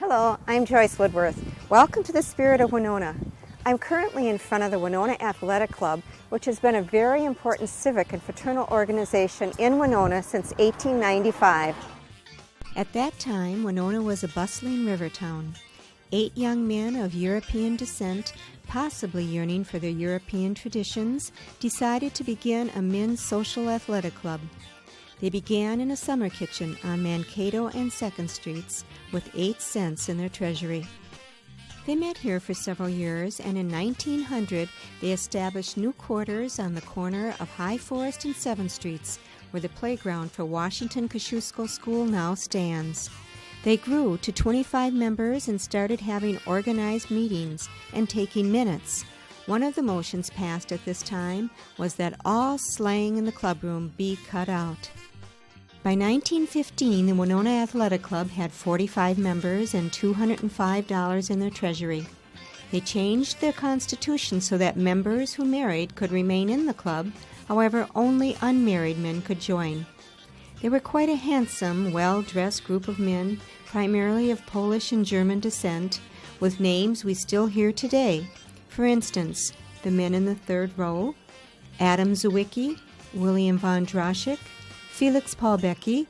Hello, I'm Joyce Woodworth. Welcome to the Spirit of Winona. I'm currently in front of the Winona Athletic Club, which has been a very important civic and fraternal organization in Winona since 1895. At that time, Winona was a bustling river town. 8 young men of European descent, possibly yearning for their European traditions, decided to begin a men's social athletic club. They began in a summer kitchen on Mankato and 2nd Streets with 8 cents in their treasury. They met here for several years, and in 1900 they established new quarters on the corner of High Forest and 7th Streets, where the playground for Washington Kosciuszko School now stands. They grew to 25 members and started having organized meetings and taking minutes. One of the motions passed at this time was that all slang in the clubroom be cut out. By 1915, the Winona Athletic Club had 45 members and $205 in their treasury. They changed their constitution so that members who married could remain in the club. However, only unmarried men could join. They were quite a handsome, well-dressed group of men, primarily of Polish and German descent, with names we still hear today. For instance, the men in the third row: Adam Zawicki, William von Droschek, Felix Paulbecki,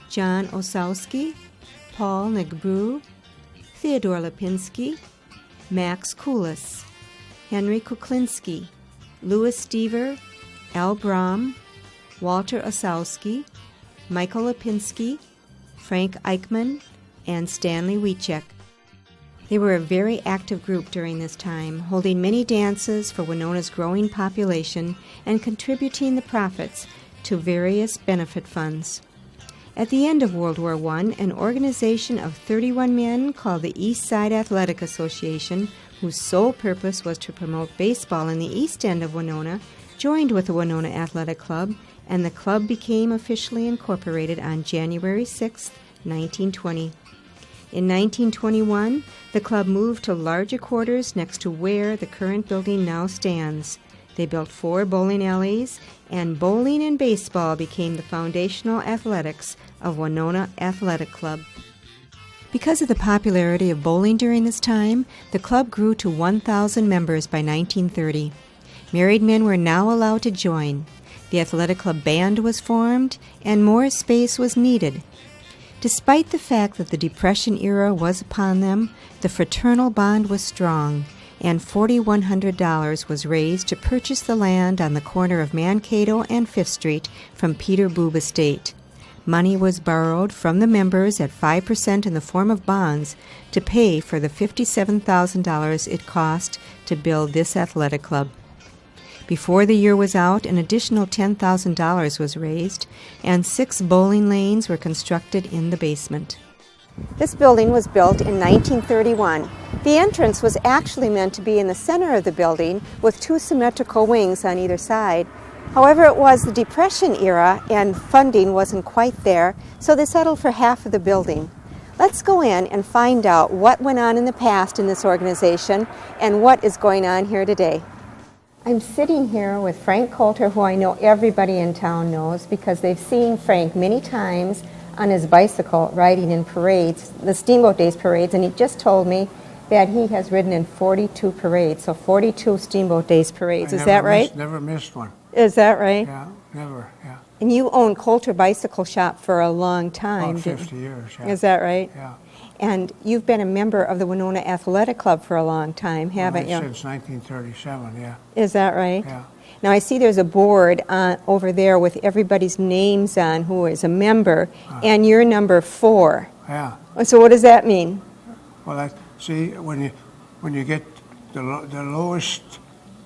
John Osowski, Paul Negbrew, Theodore Lipinski, Max Kulis, Henry Kuklinski, Louis Stever, Al Brom, Walter Osowski, Michael Lipinski, Frank Eichmann, and Stanley Wiechek. They were a very active group during this time, holding many dances for Winona's growing population and contributing the profits to various benefit funds. At the end of World War I, an organization of 31 men called the East Side Athletic Association, whose sole purpose was to promote baseball in the East End of Winona, joined with the Winona Athletic Club, and the club became officially incorporated on January 6, 1920. In 1921, the club moved to larger quarters next to where the current building now stands. They built 4 bowling alleys, and bowling and baseball became the foundational athletics of Winona Athletic Club. Because of the popularity of bowling during this time, the club grew to 1,000 members by 1930. Married men were now allowed to join. The athletic club band was formed, and more space was needed. Despite the fact that the Depression era was upon them, the fraternal bond was strong, and $4,100 was raised to purchase the land on the corner of Mankato and 5th Street from Peter Boob Estate. Money was borrowed from the members at 5% in the form of bonds to pay for the $57,000 it cost to build this athletic club. Before the year was out, an additional $10,000 was raised, and 6 bowling lanes were constructed in the basement. This building was built in 1931. The entrance was actually meant to be in the center of the building with 2 symmetrical wings on either side. However, it was the Depression era and funding wasn't quite there, so they settled for half of the building. Let's go in and find out what went on in the past in this organization and what is going on here today. I'm sitting here with Frank Coulter, who I know everybody in town knows because they've seen Frank many times on his bicycle riding in parades, the Steamboat Days parades, and he just told me that he has ridden in 42 parades, so 42 Steamboat Days parades. Is that right? Never missed one. Is that right? Yeah, never, yeah. And you owned Coulter Bicycle Shop for a long time. About 50 years, yeah. Is that right? Yeah. And you've been a member of the Winona Athletic Club for a long time, haven't you? Since 1937, yeah. Is that right? Yeah. Now I see there's a board over there with everybody's names on who is a member, and you're number 4. Yeah. So what does that mean? Well, see, when you get the lowest,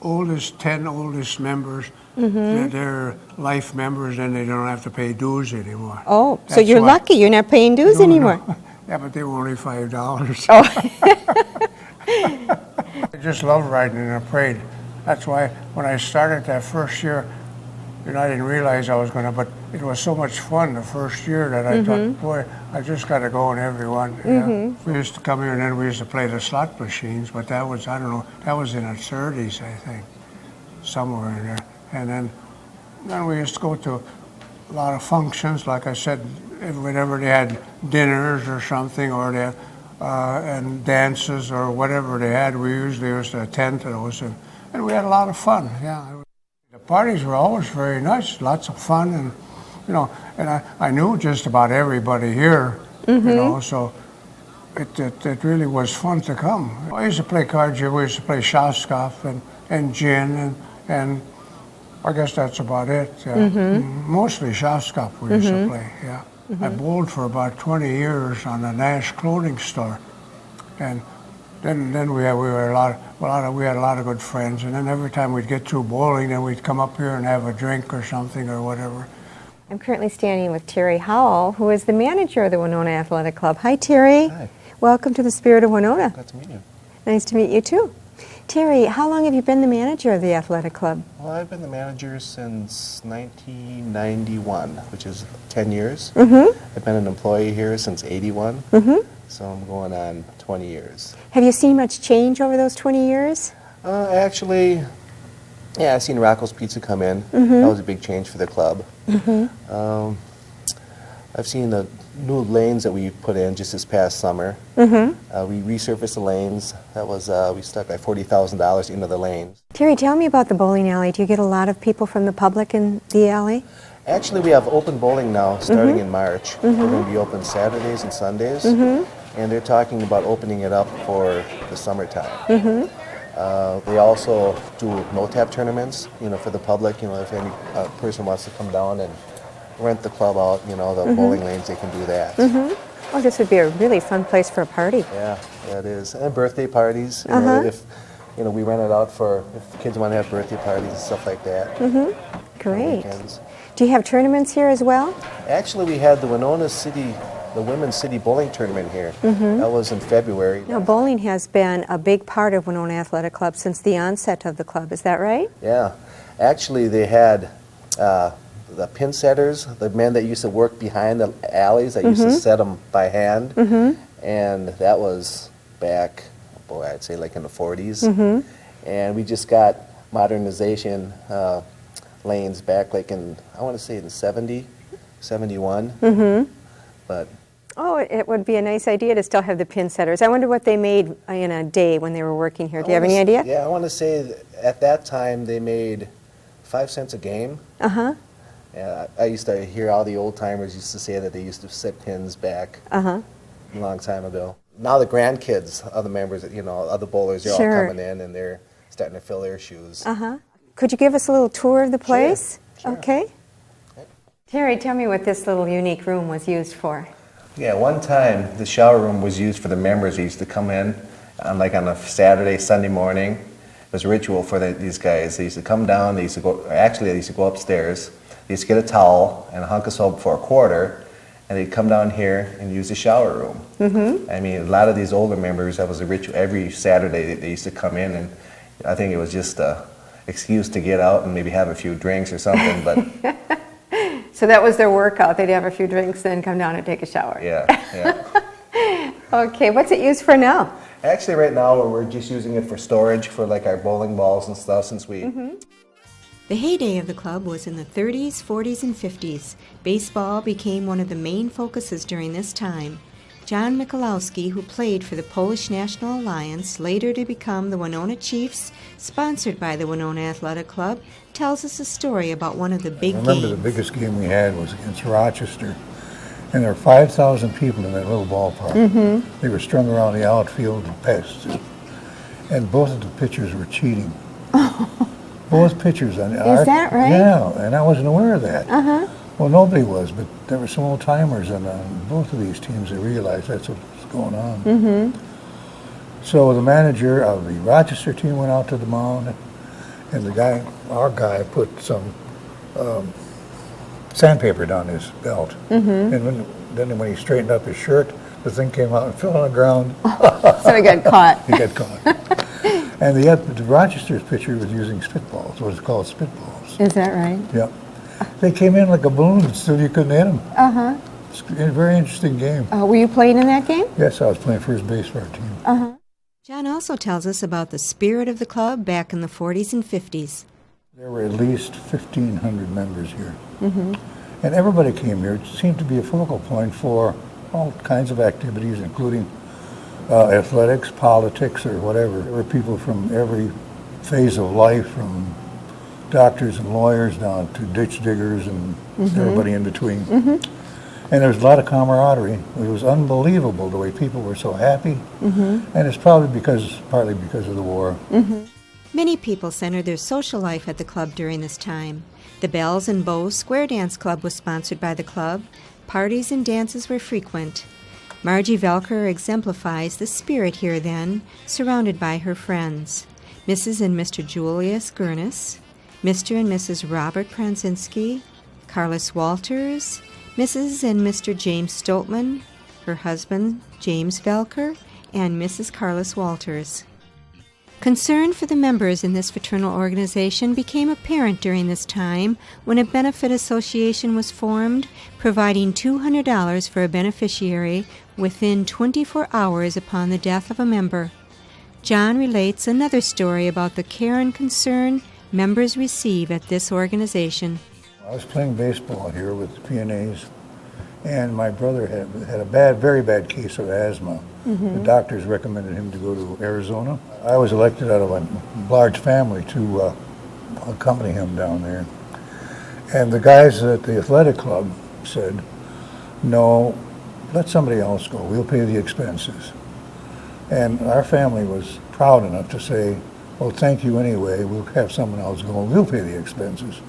oldest 10 oldest members, they're life members, and they don't have to pay dues anymore. Oh, so you're lucky. You're not paying dues anymore. No. Yeah, but they were only $5. Oh. I just love riding in a parade. That's why when I started that first year, I didn't realize I was going to, but it was so much fun the first year that I thought, boy, I just got to go in every one. We used to come here and then we used to play the slot machines, but that was, I don't know, that was in the 30s, I think, somewhere in there. And then we used to go to a lot of functions, like I said, whenever they had dinners or something, or they had and dances or whatever they had. We usually used to attend to those, and we had a lot of fun. Yeah, the parties were always very nice, lots of fun, and and I knew just about everybody here, so it really was fun to come. I used to play cards here. We used to play Shaskov and gin, and I guess that's about it. Mostly Shaskov we used to play. Yeah, I bowled for about 20 years on a Nash clothing store, and then we had a lot of good friends. And then every time we'd get through bowling, then we'd come up here and have a drink or something or whatever. I'm currently standing with Terry Howell, who is the manager of the Winona Athletic Club. Hi, Terry. Hi. Welcome to the Spirit of Winona. Glad to meet you. Nice to meet you, too. Terry, how long have you been the manager of the athletic club? Well, I've been the manager since 1991, which is 10 years. I've been an employee here since 81, so I'm going on 20 years. Have you seen much change over those 20 years? Actually, yeah, I've seen Rocco's Pizza come in. That was a big change for the club. I've seen the new lanes that we put in just this past summer. We resurfaced the lanes. That was, we stuck like $40,000 into the lanes. Terry, tell me about the bowling alley. Do you get a lot of people from the public in the alley? Actually, we have open bowling now starting in March. We're going to be open Saturdays and Sundays. And they're talking about opening it up for the summertime. They also do no-tap tournaments, for the public. If any person wants to come down and rent the club out, the bowling lanes, they can do that. Oh, this would be a really fun place for a party. Yeah, it is. And birthday parties. If we rent it out for if kids want to have birthday parties and stuff like that. Great. Do you have tournaments here as well? Actually, we had the Women's City Bowling Tournament here. That was in February. Now, bowling has been a big part of Winona Athletic Club since the onset of the club. Is that right? Yeah. Actually, they had the pin setters, the men that used to work behind the alleys that used to set them by hand. And that was back, I'd say like in the 40s. And we just got modernization lanes back like in, I want to say in 70, 71. But oh, it would be a nice idea to still have the pin setters. I wonder what they made in a day when they were working here. Do you have any idea? Yeah, I want to say that at that time they made 5 cents a game. Yeah, I used to hear all the old timers used to say that they used to set pins back a long time ago. Now the grandkids of the members, of the bowlers, they're all coming in and they're starting to fill their shoes. Could you give us a little tour of the place? Sure. Okay. Terry, tell me what this little unique room was used for. Yeah, one time the shower room was used for the members. They used to come in on a Saturday, Sunday morning. It was a ritual for these guys. They used to come down. They used to go upstairs. They used to get a towel and a hunk of soap for a quarter, and they'd come down here and use the shower room. I mean, a lot of these older members, that was a ritual. Every Saturday they used to come in, and I think it was just an excuse to get out and maybe have a few drinks or something. But so that was their workout. They'd have a few drinks, then come down and take a shower. Yeah. Okay, what's it used for now? Actually, right now we're just using it for storage for like our bowling balls and stuff since we... The heyday of the club was in the 30s, 40s, and 50s. Baseball became one of the main focuses during this time. John Michalowski, who played for the Polish National Alliance, later to become the Winona Chiefs, sponsored by the Winona Athletic Club, tells us a story about one of the big games. I remember the biggest game we had was against Rochester, and there were 5,000 people in that little ballpark. They were strung around the outfield and pests, and both of the pitchers were cheating. Both pitchers. Is that right? Yeah, and I wasn't aware of that. Well, nobody was, but there were some old timers, and both of these teams, they realized that's what was going on. So the manager of the Rochester team went out to the mound, and our guy, put some sandpaper down his belt. And then when he straightened up his shirt, the thing came out and fell on the ground. So he got caught. He got caught. And the Rochester's pitcher was using spitballs, what is called spitballs. Is that right? Yeah. They came in like a balloon, and still you couldn't hit them. It's a very interesting game. Were you playing in that game? Yes, I was playing first base for our team. John also tells us about the spirit of the club back in the 40s and 50s. There were at least 1,500 members here. And everybody came here. It seemed to be a focal point for all kinds of activities, including athletics, politics, or whatever. There were people from every phase of life, from doctors and lawyers down to ditch diggers and everybody in between. And there was a lot of camaraderie. It was unbelievable the way people were so happy. And it's partly because of the war. Many people centered their social life at the club during this time. The Bells and Bows Square Dance Club was sponsored by the club. Parties and dances were frequent. Margie Velker exemplifies the spirit here then, surrounded by her friends. Mrs. and Mr. Julius Gurnis, Mr. and Mrs. Robert Pranzinski, Carlos Walters, Mrs. and Mr. James Stoltman, her husband James Velker, and Mrs. Carlos Walters. Concern for the members in this fraternal organization became apparent during this time when a benefit association was formed, providing $200 for a beneficiary within 24 hours upon the death of a member. John relates another story about the care and concern members receive at this organization. I was playing baseball here with the PNAs, and my brother had a very bad case of asthma. The doctors recommended him to go to Arizona. I was elected out of a large family to accompany him down there. And the guys at the athletic club said, no, let somebody else go. We'll pay the expenses. And our family was proud enough to say, well, thank you anyway. We'll have someone else go. We'll pay the expenses.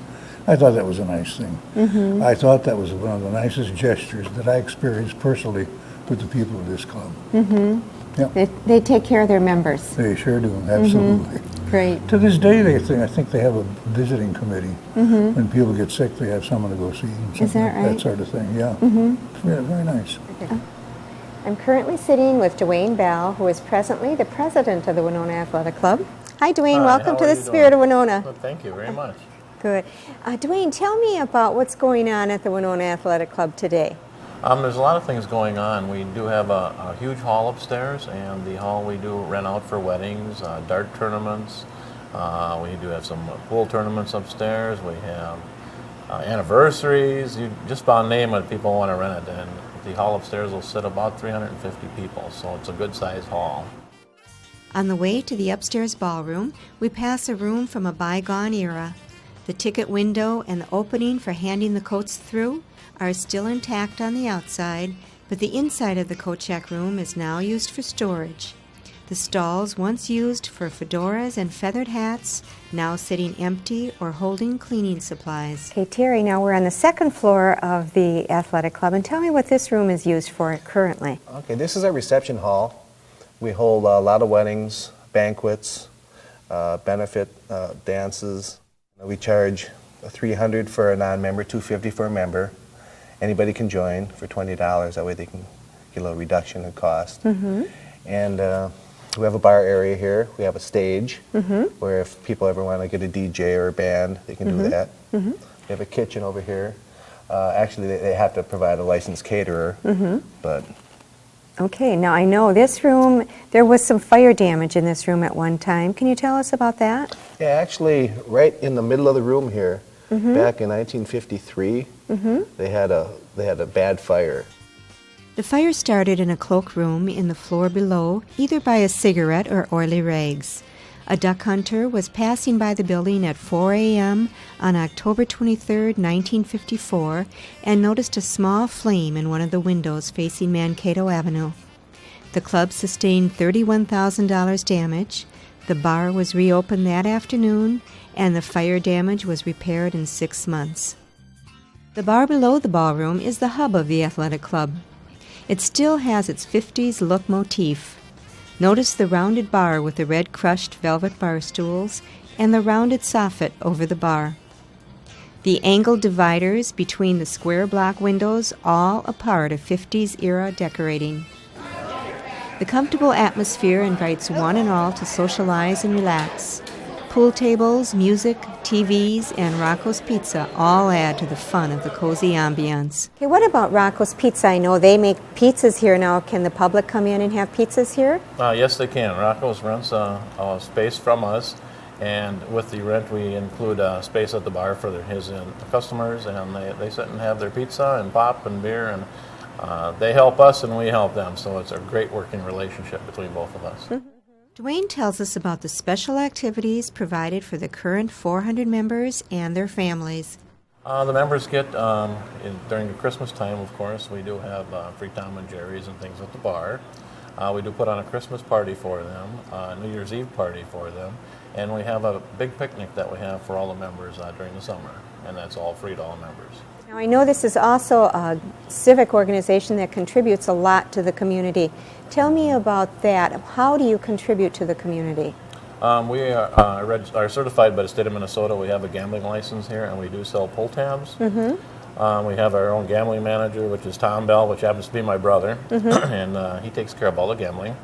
I thought that was a nice thing. I thought that was one of the nicest gestures that I experienced personally with the people of this club. Yep. They take care of their members. They sure do, absolutely. Great. To this day, I think they have a visiting committee. When people get sick, they have someone to go see. Is that right? That sort of thing, yeah. Very, very nice. I'm currently sitting with Dwayne Bell, who is presently the president of the Winona Athletic Club. Hi, Dwayne. Hi, Welcome how to are the you Spirit doing? of Winona. Well, thank you very much. Good. Dwayne, tell me about what's going on at the Winona Athletic Club today. There's a lot of things going on. We do have a huge hall upstairs, and the hall we do rent out for weddings, dart tournaments. We do have some pool tournaments upstairs. We have anniversaries. You just about name it, people want to rent it. And the hall upstairs will sit about 350 people, so it's a good-sized hall. On the way to the upstairs ballroom, we pass a room from a bygone era. The ticket window and the opening for handing the coats through are still intact on the outside, but the inside of the coat check room is now used for storage. The stalls once used for fedoras and feathered hats, now sitting empty or holding cleaning supplies. Okay, Terry, now we're on the second floor of the athletic club, and tell me what this room is used for currently. Okay, this is our reception hall. We hold a lot of weddings, banquets, benefit dances. We charge $300 for a non-member, $250 for a member. Anybody can join for $20. That way they can get a little reduction in cost. And we have a bar area here. We have a stage where if people ever want to get a DJ or a band, they can do that. We have a kitchen over here. Actually, they have to provide a licensed caterer, but... Okay, now I know this room, there was some fire damage in this room at one time. Can you tell us about that? Yeah, actually, right in the middle of the room here, back in 1953, they had a bad fire. The fire started in a cloakroom in the floor below, either by a cigarette or oily rags. A duck hunter was passing by the building at 4 a.m. on October 23, 1954, and noticed a small flame in one of the windows facing Mankato Avenue. The club sustained $31,000 damage. The bar was reopened that afternoon, and the fire damage was repaired in 6 months. The bar below the ballroom is the hub of the athletic club. It still has its 50s look motif. Notice the rounded bar with the red crushed velvet bar stools and the rounded soffit over the bar. The angled dividers between the square block windows, all a part of 50s era decorating. The comfortable atmosphere invites one and all to socialize and relax. Pool tables, music, TVs, and Rocco's Pizza all add to the fun of the cozy ambiance. Okay, what about Rocco's Pizza? I know they make pizzas here now. Can the public come in and have pizzas here? Yes, they can. Rocco's rents a space from us, and with the rent we include a space at the bar for his customers, and they sit and have their pizza and pop and beer, and They help us and we help them, so it's a great working relationship between both of us. Dwayne tells us about the special activities provided for the current 400 members and their families. The members get, during the Christmas time, of course, we do have free Tom and Jerry's and things at the bar. We do put on a Christmas party for them, a New Year's Eve party for them, and we have a big picnic that we have for all the members during the summer, and that's all free to all members. Now, I know this is also a civic organization that contributes a lot to the community. Tell me about that. How do you contribute to the community? We are certified by the state of Minnesota. We have a gambling license here, and we do sell pull tabs. We have our own gambling manager, which is Tom Bell, which happens to be my brother, and he takes care of all the gambling.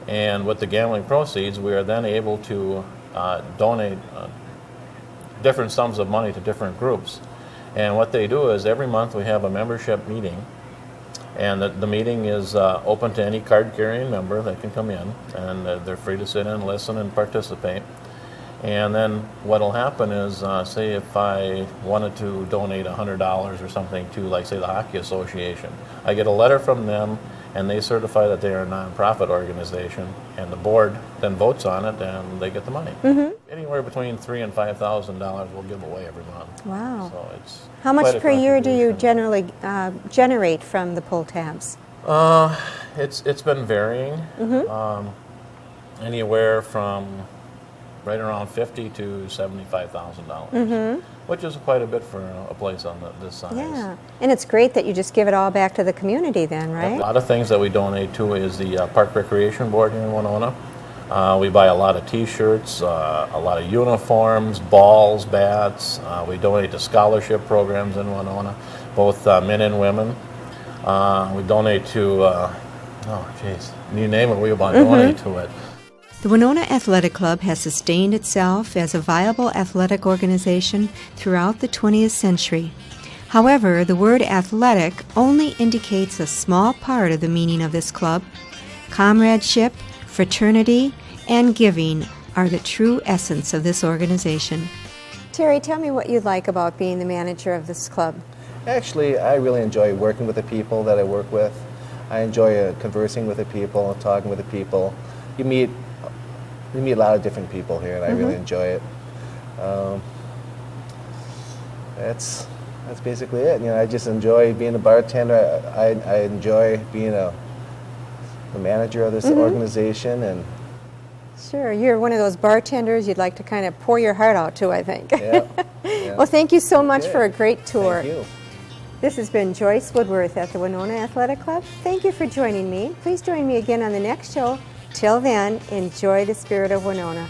And with the gambling proceeds, we are then able to donate different sums of money to different groups. And what they do is every month we have a membership meeting, and the meeting is open to any card-carrying member that can come in, and they're free to sit in, listen, and participate. And then what will happen is, say if I wanted to donate $100 or something to, like, say, the Hockey Association, I get a letter from them, and they certify that they are a nonprofit organization, and the board then votes on it, and they get the money. Anywhere between $3,000 and $5,000 we'll give away every month. Wow. So it's How quite much a per year do you contribution. generally generate from the pull tabs? It's been varying, anywhere from right around $50,000 to $75,000, which is quite a bit for a place on this size. Yeah, and it's great that you just give it all back to the community then, A right? lot of things that we donate to is the Park Recreation Board here in Winona. We buy a lot of T-shirts, a lot of uniforms, balls, bats. We donate to scholarship programs in Winona, both men and women. We donate to, you name it, we about donate to it. The Winona Athletic Club has sustained itself as a viable athletic organization throughout the 20th century. However, the word athletic only indicates a small part of the meaning of this club. Comradeship, fraternity, and giving are the true essence of this organization. Terry, tell me what you like about being the manager of this club. Actually, I really enjoy working with the people that I work with. I enjoy conversing with the people, talking with the people. You meet a lot of different people here, and I really enjoy it. That's basically it. You know, I just enjoy being a bartender. I enjoy being the manager of this organization, and Sure, you're one of those bartenders you'd like to kind of pour your heart out to, I think. yeah. Well, thank you so much Okay. for a great tour. Thank you. This has been Joyce Woodworth at the Winona Athletic Club. Thank you for joining me. Please join me again on the next show. Till then, enjoy the Spirit of Winona.